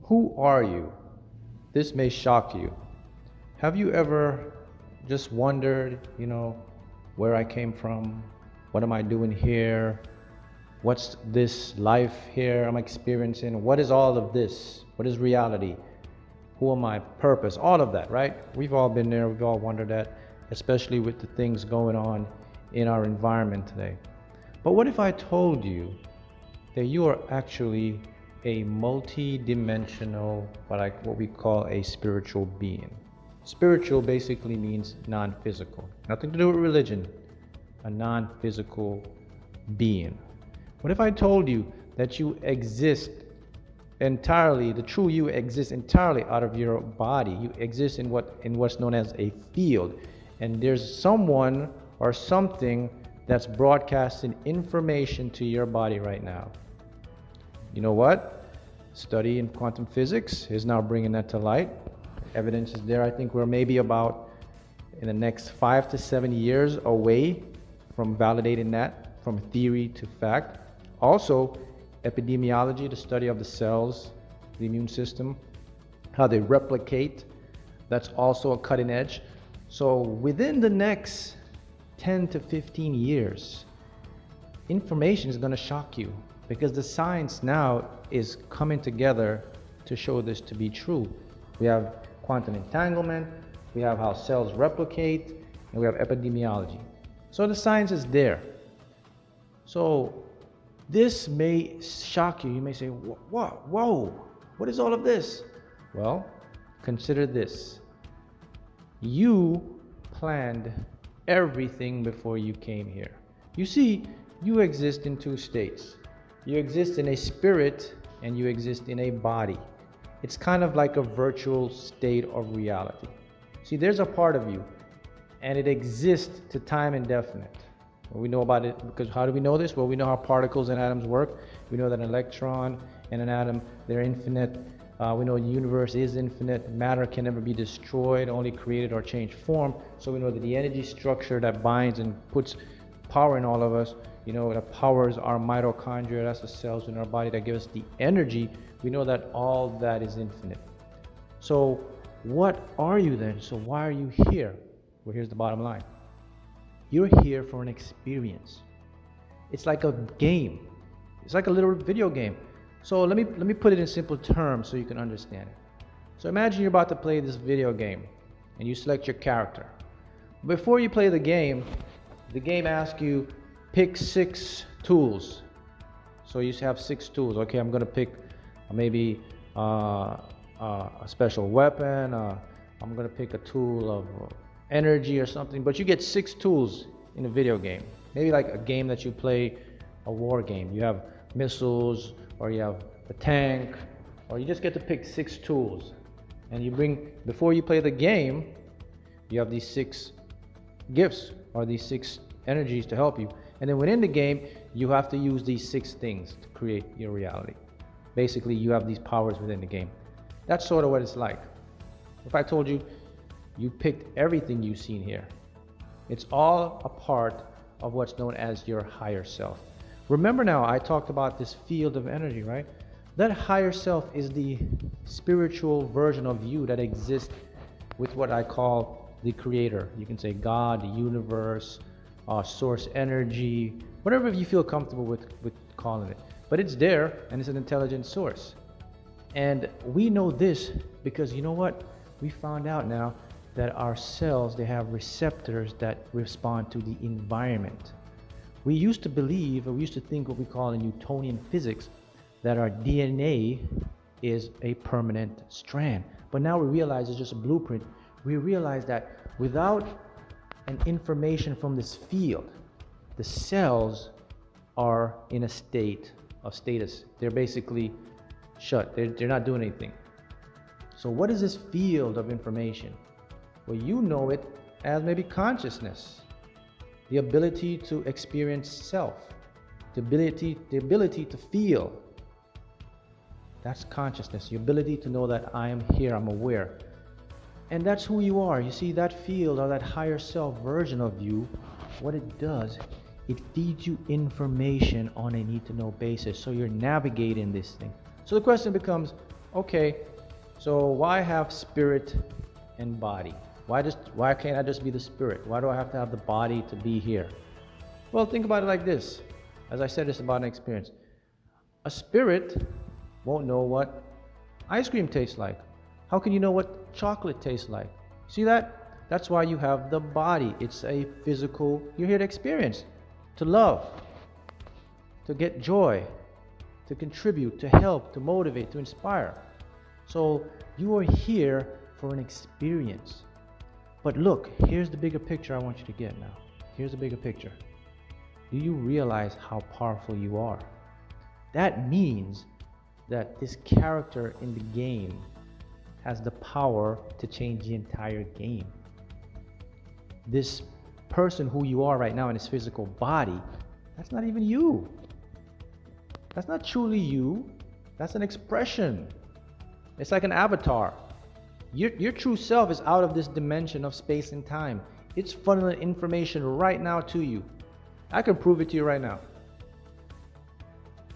Who are you? This may shock you. Have you ever just wondered, where I came from? What am I doing here? What's this life here I'm experiencing? What is all of this? What is reality? Who am I? Purpose? All of that, right? We've all been there. We've all wondered that, especially with the things going on in our environment today. But what if I told you that you are actually a multi-dimensional, what we call a spiritual being? Spiritual basically means non-physical. Nothing to do with religion. A non-physical being. What if I told you that you exist entirely, the true you exists entirely out of your body? You exist in what's known as a field. And there's someone or something that's broadcasting information to your body right now. You know what? Study in quantum physics is now bringing that to light. Evidence is there. I think we're maybe about in the next 5 to 7 years away from validating that from theory to fact. Also, epidemiology, the study of the cells, the immune system, how they replicate, that's also a cutting edge. So within the next 10 to 15 years, information is going to shock you, because the science now is coming together to show this to be true. We have quantum entanglement, we have how cells replicate, and we have epidemiology. So the science is there. So this may shock you. You may say, whoa, what is all of this? Well, consider this. You planned everything before you came here. You see, you exist in two states. You exist in a spirit and you exist in a body. It's kind of like a virtual state of reality. See, there's a part of you and it exists to time indefinite. Well, we know about it because how do we know this? Well, we know how particles and atoms work. We know that an electron and an atom, they're infinite. We know the universe is infinite. Matter can never be destroyed, only created or changed form. So we know that the energy structure that binds and puts power in all of us, that powers our mitochondria, that's the cells in our body that give us the energy. We know that all that is infinite. So what are you then? So why are you here? Well, here's the bottom line. You're here for an experience. It's like a game. It's like a little video game. So let me put it in simple terms so you can understand it. So imagine you're about to play this video game and you select your character. Before you play the game asks you pick 6 tools. So you have 6 tools. Okay, I'm gonna pick maybe a special weapon. I'm gonna pick a tool of energy or something, but you get 6 tools in a video game. Maybe like a game that you play, a war game. You have missiles, or you have a tank, or you just get to pick 6 tools. And before you play the game, you have these 6 gifts or these 6 energies to help you. And then within the game, you have to use these 6 things to create your reality. Basically, you have these powers within the game. That's sort of what it's like. If I told you, you picked everything you've seen here, it's all a part of what's known as your higher self. Remember now, I talked about this field of energy, right? That higher self is the spiritual version of you that exists with what I call the creator. You can say God, the universe, source energy, whatever you feel comfortable with calling it. But it's there and it's an intelligent source. And we know this because you know what? We found out now that our cells, they have receptors that respond to the environment. We used to believe, or we used to think what we call in Newtonian physics, that our DNA is a permanent strand. But now we realize it's just a blueprint. We realize that without an information from this field, the cells are in a state of status. They're basically shut. They're not doing anything. So what is this field of information? Well, you know it as maybe consciousness, the ability to experience self, the ability to feel. That's consciousness, the ability to know that I am here, I'm aware. And that's who you are. You see, that field or that higher self version of you, what it does, it feeds you information on a need-to-know basis. So you're navigating this thing. So the question becomes, Okay, so why have spirit and body? Why can't I just be the spirit? Why do I have to have the body to be here? Well, think about it like this. As I said, it's about an experience. A spirit won't know what ice cream tastes like. How can you know what chocolate tastes like? See that? That's why you have the body. It's a physical, you're here to experience, to love, to get joy, to contribute, to help, to motivate, to inspire. So you are here for an experience. But look, here's the bigger picture I want you to get now. Here's the bigger picture. Do you realize how powerful you are? That means that this character in the game has the power to change the entire game. This person who you are right now in this physical body, that's not even you. That's not truly you. That's an expression. It's like an avatar. Your true self is out of this dimension of space and time. It's funneling information right now to you. I can prove it to you right now.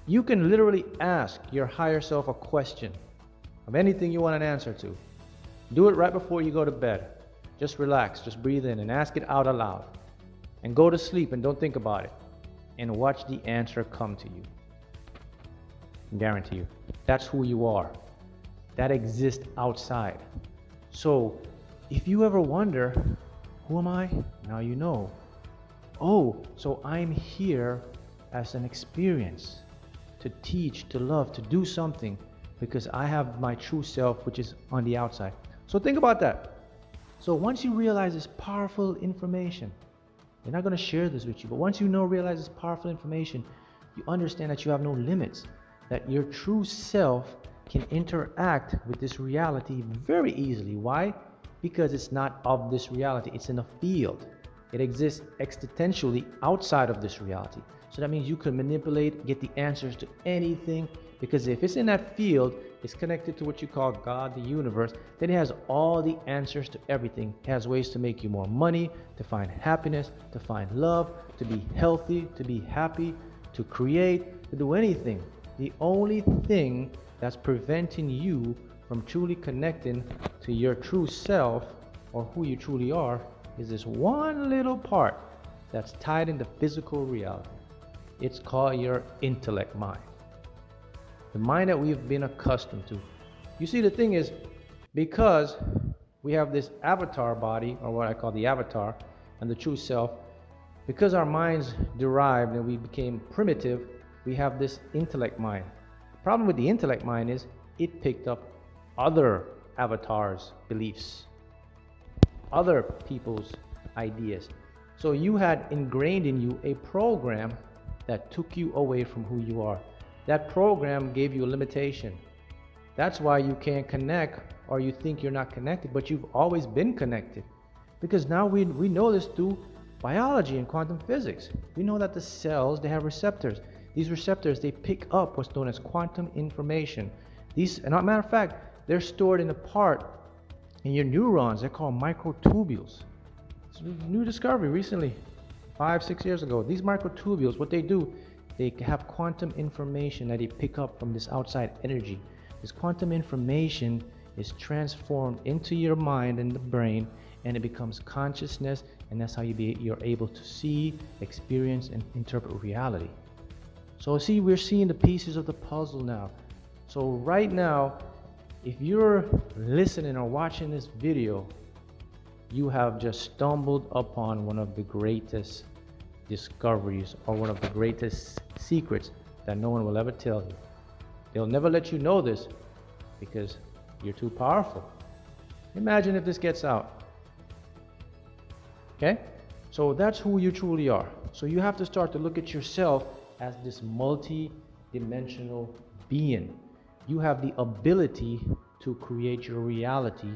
You can literally ask your higher self a question of anything you want an answer to. Do it right before you go to bed. Just relax, just breathe in and ask it out aloud. And go to sleep and don't think about it. And watch the answer come to you. I guarantee you. That's who you are. That exists outside. So if you ever wonder, who am I? Now you know. Oh, so I'm here as an experience, to teach, to love, to do something, because I have my true self, which is on the outside. So think about that. So once you realize this powerful information, they're not going to share this with you, but once you realize this powerful information, you understand that you have no limits, that your true self can interact with this reality very easily. Why? Because it's not of this reality. It's in a field. It exists existentially outside of this reality. So that means you can manipulate, get the answers to anything, because if it's in that field, it's connected to what you call God, the universe, then it has all the answers to everything. It has ways to make you more money, to find happiness, to find love, to be healthy, to be happy, to create, to do anything. The only thing that's preventing you from truly connecting to your true self, or who you truly are, is this one little part that's tied into physical reality. It's called your intellect mind. The mind that we've been accustomed to. You see, the thing is, because we have this avatar body, or what I call the avatar, and the true self, because our minds derived and we became primitive, we have this intellect mind. The problem with the intellect mind is it picked up other avatars' beliefs, other people's ideas. So you had ingrained in you a program that took you away from who you are. That program gave you a limitation. That's why you can't connect, or you think you're not connected, but you've always been connected. Because now we know this through biology and quantum physics. We know that the cells, they have receptors. These receptors, they pick up what's known as quantum information. These, and as a matter of fact, they're stored in a part in your neurons. They're called microtubules. It's a new discovery recently, 5-6 years ago. These microtubules, what they do, they have quantum information that they pick up from this outside energy. This quantum information is transformed into your mind and the brain, and it becomes consciousness, and that's how you're able to see, experience, and interpret reality. So see, we're seeing the pieces of the puzzle now. So right now, if you're listening or watching this video, you have just stumbled upon one of the greatest discoveries, or one of the greatest secrets that no one will ever tell you. They'll never let you know this because you're too powerful. Imagine if this gets out. Okay? So that's who you truly are. So you have to start to look at yourself as this multi-dimensional being. You have the ability to create your reality,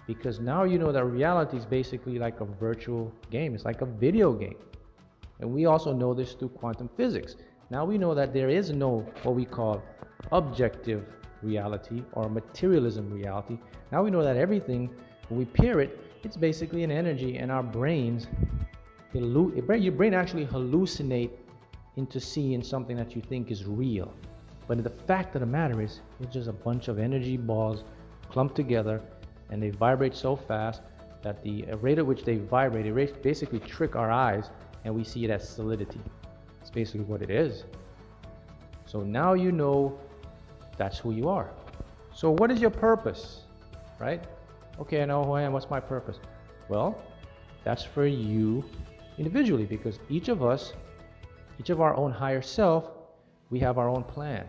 because now you know that reality is basically like a virtual game. It's like a video game. And we also know this through quantum physics. Now we know that there is no what we call objective reality or materialism reality. Now we know that everything, when we peer it, it's basically an energy, and our brains, your brain actually hallucinate into seeing something that you think is real. But the fact of the matter is, it's just a bunch of energy balls clumped together, and they vibrate so fast that the rate at which they vibrate, it basically trick our eyes, and we see it as solidity. It's basically what it is. So now you know that's who you are. So what is your purpose, right? Okay, I know who I am. What's my purpose? Well, that's for you individually, because each of us, each of our own higher self, we have our own plan.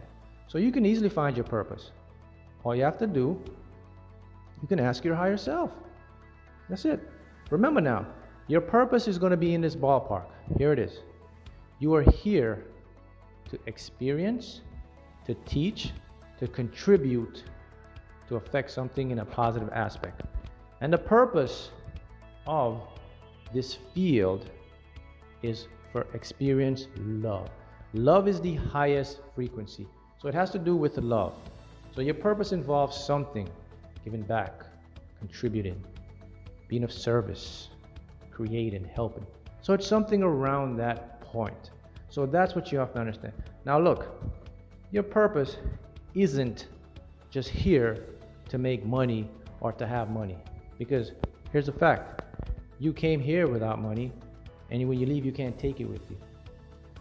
So you can easily find your purpose. All you have to do, you can ask your higher self. That's it. Remember now, your purpose is going to be in this ballpark. Here it is. You are here to experience, to teach, to contribute, to affect something in a positive aspect. And the purpose of this field is for experience love. Love is the highest frequency. So it has to do with love. So your purpose involves something, giving back, contributing, being of service, creating, helping. So it's something around that point. So that's what you have to understand. Now look, your purpose isn't just here to make money or to have money. Because here's the fact. You came here without money, and when you leave, you can't take it with you.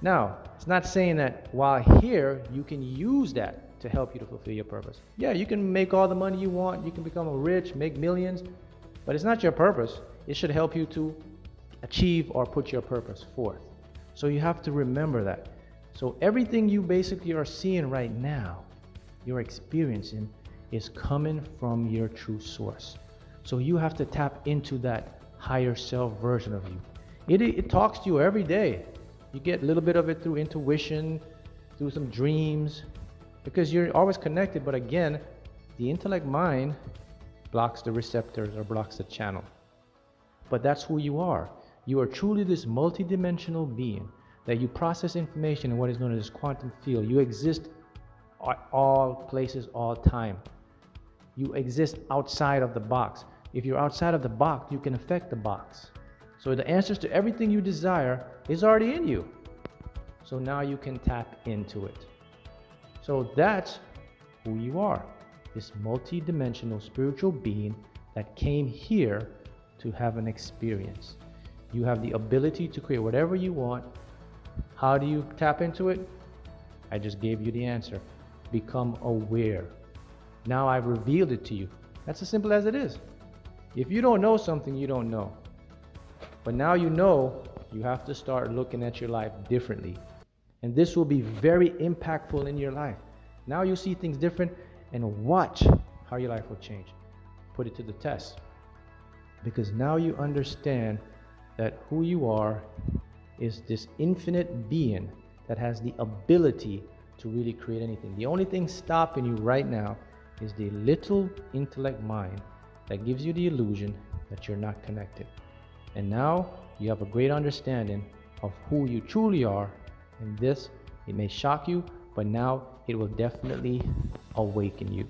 Now, it's not saying that while here, you can use that to help you to fulfill your purpose. Yeah, you can make all the money you want, you can become rich, make millions, but it's not your purpose. It should help you to achieve or put your purpose forth. So you have to remember that. So everything you basically are seeing right now, you're experiencing, is coming from your true source. So you have to tap into that higher self version of you. It talks to you every day. You get a little bit of it through intuition, through some dreams, because you're always connected. But again, the intellect mind blocks the receptors or blocks the channel. But that's who you are. You are truly this multidimensional being that you process information in what is known as this quantum field. You exist at all places, all time. You exist outside of the box. If you're outside of the box, you can affect the box. So the answers to everything you desire is already in you. So now you can tap into it. So that's who you are. This multi-dimensional spiritual being that came here to have an experience. You have the ability to create whatever you want. How do you tap into it? I just gave you the answer. Become aware. Now I've revealed it to you. That's as simple as it is. If you don't know something, you don't know. But now you know, you have to start looking at your life differently. And this will be very impactful in your life. Now you see things different, and watch how your life will change. Put it to the test. Because now you understand that who you are is this infinite being that has the ability to really create anything. The only thing stopping you right now is the little intellect mind that gives you the illusion that you're not connected. And now you have a great understanding of who you truly are. And this, it may shock you, but now it will definitely awaken you.